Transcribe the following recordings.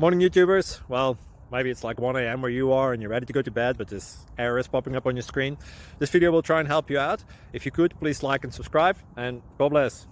Morning YouTubers. Well, maybe it's like 1 a.m. where you are and you're ready to go to bed, but this error is popping up on your screen. This video will try and help you out. If you could, please like and subscribe, and God bless.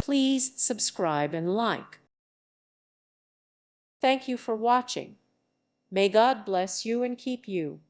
Please subscribe and like. Thank you for watching. May God bless you and keep you.